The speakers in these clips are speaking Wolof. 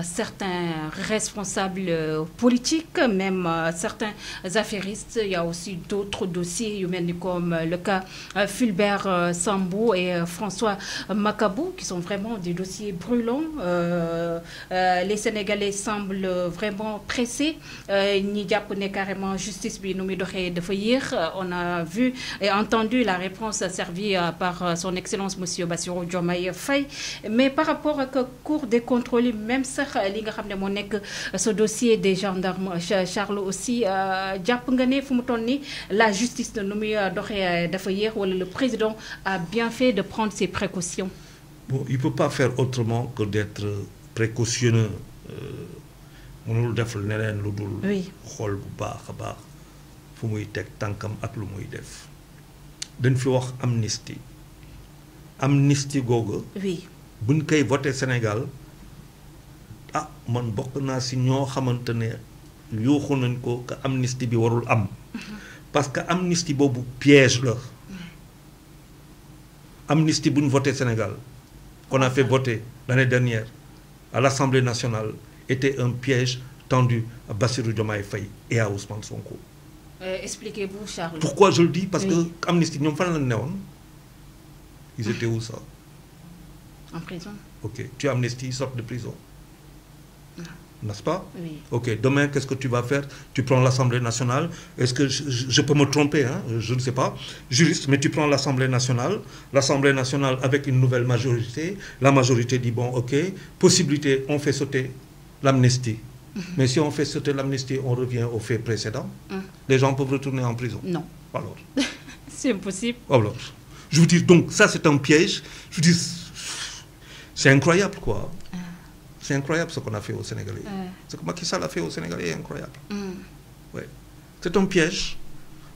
Certains responsables politiques, même certains affairistes. Il y a aussi d'autres dossiers comme le cas Fulbert Sambou et François Makabu, qui sont vraiment des dossiers brûlants. Les Sénégalais semblent vraiment pressés. Ni japonais carrément justice bi nomi doxé dafa yéx. On a vu et entendu la réponse servie par son excellence monsieur Bassirou Diomaye Faye. Mais par rapport à Cour des contrôles, même ça li nga xamné mo nek ce dossier des gendarmes Charles aussi japp nga né fu mu toll ni la justice de nomi doxé dafa yéx wala le président a bien fait de prendre ses précautions. Bon, il peut pas faire autrement que d'être précautionneux. Mënul def leneen lu dul xol bu baax a baax fu muy teg tànkam ak lu muy def. Dañ fi wax amnistie googu. Oui. Buñ koy voté Sénégal man bokk naa si ñoo xamante ne yuuxu nañ ko que amnistie bi warul am. Parce que amnistie boobu piège la. Amnistie buñ voté Sénégal qu'on a fait voter l'année dernière à l'Assemblée nationale était un piège tendu à Bassirou Diomaye Faye et à Ousmane Sonko. Expliquez-vous, Charles. Pourquoi je le dis? Parce que amnistie ñoom fan la newoon. Ils étaient où ça? En prison. Ok, tu amnisties, ils sortent de prison. N'est-ce pas? Oui. Ok, demain, qu'est-ce que tu vas faire? Tu prends l'Assemblée nationale. Est-ce que je peux me tromper, hein? Je ne sais pas. Juriste, mais tu prends l'Assemblée nationale avec une nouvelle majorité. La majorité dit, bon, ok, possibilité, on fait sauter l'amnistie. Mais si on fait sauter l'amnistie, on revient aux faits précédents. Les gens peuvent retourner en prison. Non. Alors. C'est impossible. Alors. Je vous dis, donc, ça, c'est un piège. Je vous dis, c'est incroyable, quoi. C'est incroyable ce qu'on a fait aux Sénégalais. Ce que Macky Sall a fait aux Sénégalais est incroyable. Ouais. C'est un piège.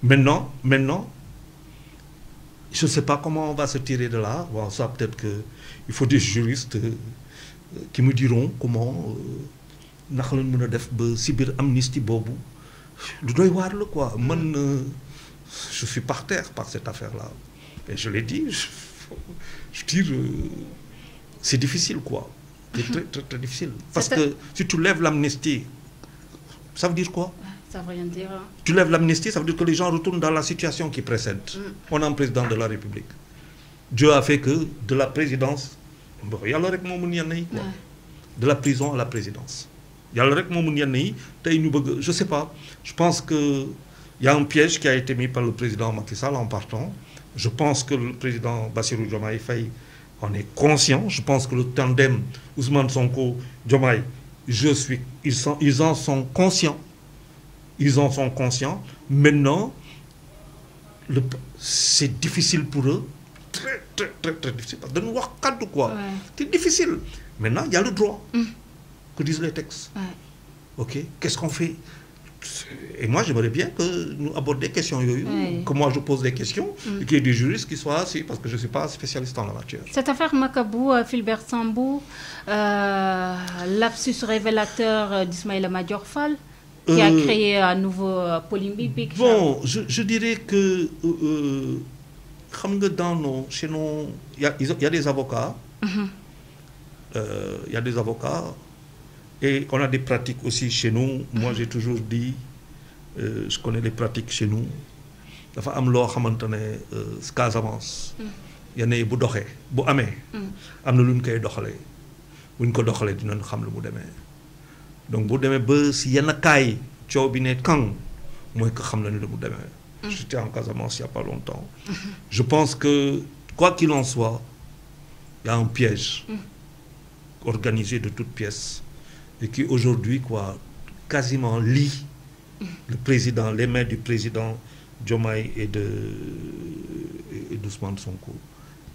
Maintenant, je ne sais pas comment on va se tirer de là. Bon, ça, peut-être qu'il faut des juristes qui me diront comment naka lañ mën a def ba si biir amnistie boobu lu doy waar la quoi. Man je suis par terre par cette affaire-là. Et je l'ai dit, je dire, c'est difficile quoi. C'est très, très, très difficile. Parce que si tu lèves l'amnistie, ça veut dire quoi? Ça veut rien dire. Tu lèves l'amnistie, ça veut dire que les gens retournent dans la situation qui précède. On a un président de la République. Dieu a fait que de la présidence, de la prison à la présidence. Je ne sais pas. Je pense qu'il y a un piège qui a été mis par le président Macky Sall en partant. Je pense que le président Bassirou Diomaye Faye en est conscient. Je pense que le tandem Ousmane Sonko, Diomaye, ils en sont conscients. Ils en sont conscients. Maintenant, c'est difficile pour eux. Très, très, très, très difficile. De nous voir cadre quoi. C'est difficile. Maintenant, il y a le droit que disent les textes. Ok, qu'est-ce qu'on fait? Et moi, j'aimerais bien que nous abordions des questions, que moi je pose des questions, et qu'il y ait des juristes qui soient assis, parce que je ne suis pas spécialiste en la matière. Cette affaire Makabou, Fulbert Sambou, lapsus révélateur d'Ismaïla Madior Fall, qui a créé un nouveau polémique. Bon, je dirais que chez nous, il y a des avocats. Il y a des avocats. Et on a des pratiques aussi chez nous. Moi, j'ai toujours dit, je connais les pratiques chez nous. Il y a des Casamance. Il y a des doxé bu amé amna luñ koy doxalé buñ ko doxalé dinañ xam lu mu démé donc bu démé ba ci yenn kay ciow bi né kang moy ko xam nañ lu mu démé. J'étais en Casamance il y a pas longtemps. Je pense que quoi qu'il en soit, il y a un piège organisé de toutes pièces et qui aujourd'hui quoi quasiment lie le président, les mains du président Diomaye et d'Ousmane Sonko.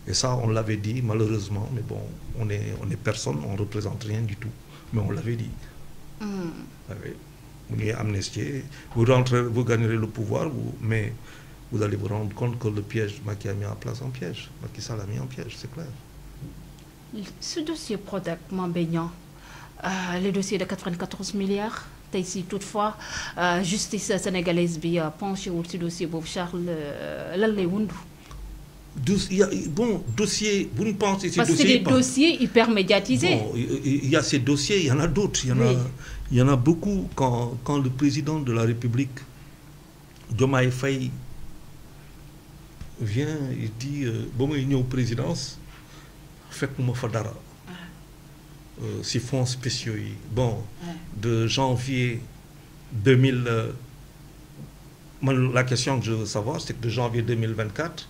Et ça, on l'avait dit, malheureusement, mais bon, on est personne, on ne représente rien du tout. Mais on l'avait dit. Vous êtes amnistié, vous gagnerez le pouvoir, mais vous allez vous rendre compte que le piège, Macky a mis en place un piège. Macky Sall a mis un piège, c'est clair. Ce dossier Prodac, Mambéignan, le dossier de 94 milliards, ici toutefois, justice sénégalaise bi penché au dossier Bob Charles, lan lay wundu. Bon, dossier, vous ne pensez ces parce que c'est des dossiers hyper médiatisés. Bon, il y a ces dossiers, il y en a d'autres. Il y en a beaucoup quand le président de la République, Diomaye Faye, vient, il dit bon, il y a une présidence, faites-moi Fadara. Si fonds spéciaux. Bon, de janvier 2000. La question que je veux savoir, c'est que de janvier 2024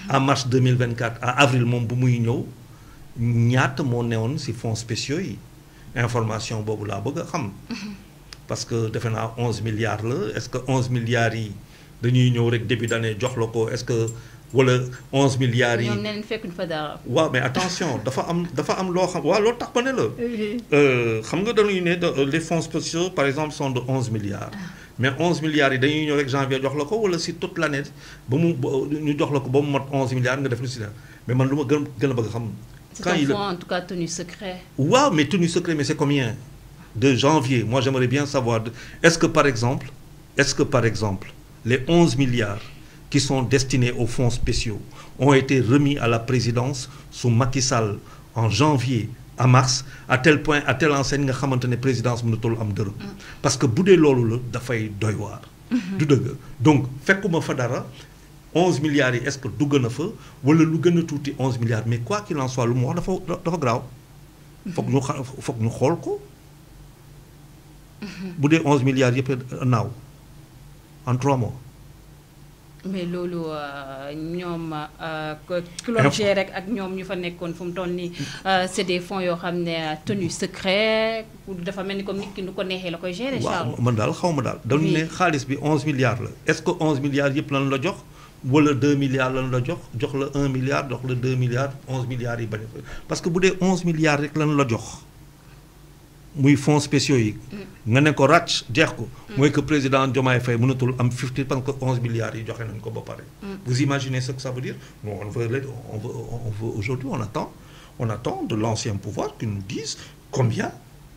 à mars 2024, à avril, mon boumouy ñëw ñaata moo newoon si fonds spéciaux yi information boobu laa bëgg a xam. Parce que defe naa 11 milliards la est-ce que 11 milliards yi dañuy ñëw rek début d'année jox la ko est-ce que wala 11 milliards yi. ñoom nee nañ fekk fa dara. waaw mais attention dafa am loo xam waaw loolu tax ba ne la. xam nga dañuy ne les fonds spéciaux par exemple sont de 11 milliards. mais 11 milliards yi dañuy ñëw rek janvier jox la ko wala si toute l'année ba mu ñu jox la ko ba mu mot 11 milliards nga def lu si def mais man lu ma gën a bëgg xam. c'est un fonds en tout cas tenu secret. waaw mais tenu secret mais c'est combien de janvier moi j'aimerais bien savoir est-ce que par exemple les 11 milliards qui sont destinés aux fonds spéciaux ont été remis à la présidence sous Macky Sall en janvier à mars à tel point à telle enseigne nga xamante ne présidence mënatul am dërëm. parce que bu dee loolu la dafay doy waar. du dëgg donc fekkuma fa dara 11 milliards yi est-ce que dugg na fa wala lu gën a tuuti 11 milliards mais quoi qu'il en soit lu mu wax dafa graaw. foog ñu xool ko. bu dee 11 milliards yëpp naaw en 3 mois. mais loolu ñoom clocher rek ak ñoom ñu fa nekkoon fu mu toll nii c'est des fonds yoo xam ne tenue secret dafa mel ni comme nit ki nu ko neexee la koy gérer. waaw man daal xaw ma daal. dañu ne xaalis bi 11 milliards la est-ce que 11 milliards yëpp lan la jox wala 2 milliards lan la jox la 1 milliard jox la 2 milliards 11 milliards yi bañ parce que bu dee 11 milliards rek lan la jox. muy fonds spéciaux yi. nga ne ko ràcc jeex ko. mooy que président Diomaye Faye mënatul am 50 parce que 11 milliards yi joxe nañ ko ba pare. vous imaginez ce que ça veut dire non on veut aujourd'hui on attend de l'ancien pouvoir qu'ils nous disent combien.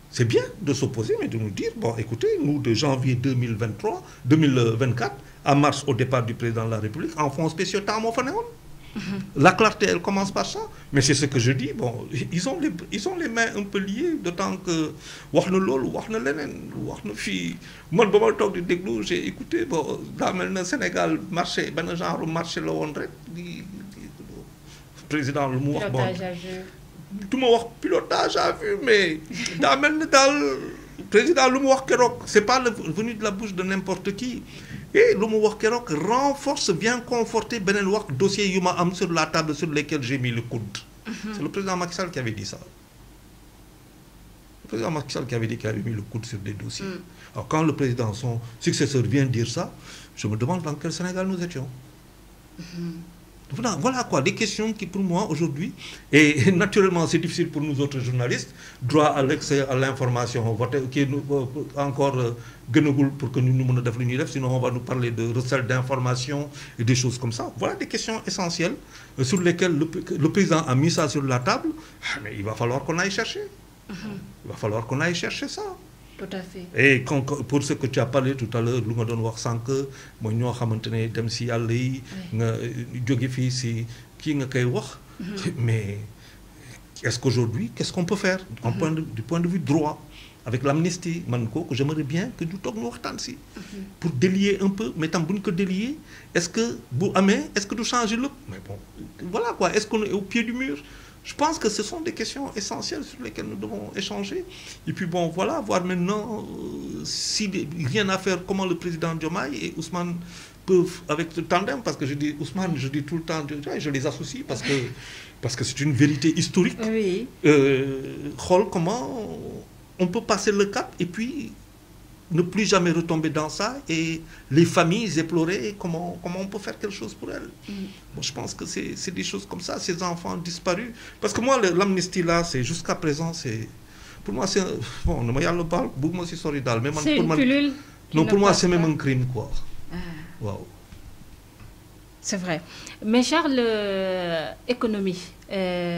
c'est bien de s'opposer mais de nous dire bon écoutez nous de janvier 2024 à mars au départ du président de la République en fonds spéciaux temps moo fa newoon. La clarté, elle commence par ça. Mais c'est ce que je dis. Bon, ils ont les mains un peu liées, d'autant que wax na loolu wax na leneen wax na fii man ba ma toog di déglu j'ai écouté bon daa mel na Sénégal marché benn genre marché la woon rek di président lu mu wax. bon du ma wax pilotage à vue mais daa mel na daal président lu mu wax keroog c'est pas venu de la bouche de n'importe qui. Et lu mu wax keroog renforce vient conforter beneen wax dossier yu ma am sur la table sur lesquels j'ai mis le coude. C'est le président Macky Sall qui avait dit ça. Le président Macky Sall qui avait dit qu'il avait mis le coude sur des dossiers. Alors quand le président, son successeur vient dire ça, je me demande dans quel Sénégal nous étions. Voilà quoi, des questions qui pour moi aujourd'hui, et naturellement c'est difficile pour nous autres journalistes, droit à l'accès à l'information, qui est encore gënagul pour que nous mën a def lu ñuy def, sinon on va nous parler de recel d'informations et des choses comme ça. Voilà des questions essentielles sur lesquelles le président a mis ça sur la table, mais il va falloir qu'on aille chercher. Il va falloir qu'on aille chercher ça. Tout à fait. Et pour ce que tu as parlé tout à l'heure lu nga doon wax sànq mooy ñoo xamante ne dem si yàlla yi nga jóge fii si kii nga koy wax mais est-ce qu'aujourd'hui qu'est-ce qu'on peut faire du point de vue droit avec l'amnistie man kooku j'aimerais bien que ñu toog ñu waxtaan si pour délier un peu mais tam bu ñu ko délier est-ce que bu amee est-ce que du changer lépp mais bon voilà quoi est-ce qu'on est au pied du mur. Je pense que ce sont des questions essentielles sur lesquelles nous devons échanger. Et puis bon, voilà, voir maintenant si rien à faire, comment le président Diomaye et Ousmane peuvent, avec ce tandem, parce que je dis Ousmane, je dis tout le temps, je les associe parce que c'est une vérité historique. Oui. Comment on peut passer le cap et puis ne plus jamais retomber dans ça et les familles éplorer comment on peut faire quelque chose pour elles. Bon, je pense que c'est des choses comme ça, ces enfants disparus. Parce que moi, l'amnistie là, c'est jusqu'à présent, c'est pour moi, c'est bon, c'est une pilule. Non, pour moi, c'est même un crime, quoi. Wow. C'est vrai. Mais Charles, économie.